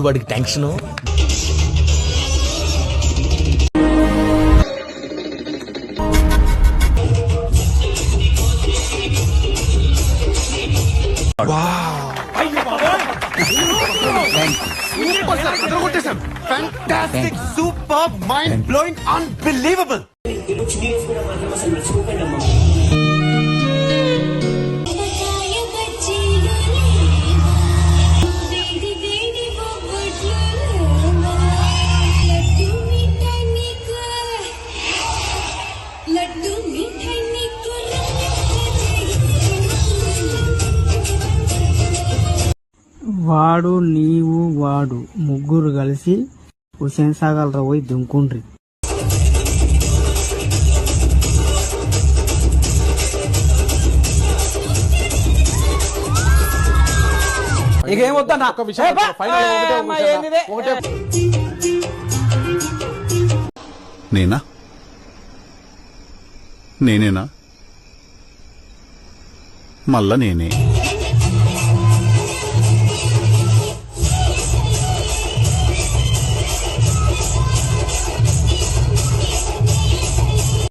చూడు వాడికి tension. Fantastic, superb, mind-blowing, unbelievable. వాడు నీవు వాడు ముగ్గురు కలిసి హుసేన్ సాగర్ లో పోయి దుంకుండ్రి. నేనా నేనేనా మళ్ళా నేనే.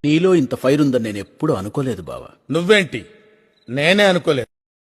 నీలో ఇంత ఫైర్ ఉందని నేను ఎప్పుడు అనుకోలేదు బావా. నువ్వేంటి, నేనే అనుకోలేదు.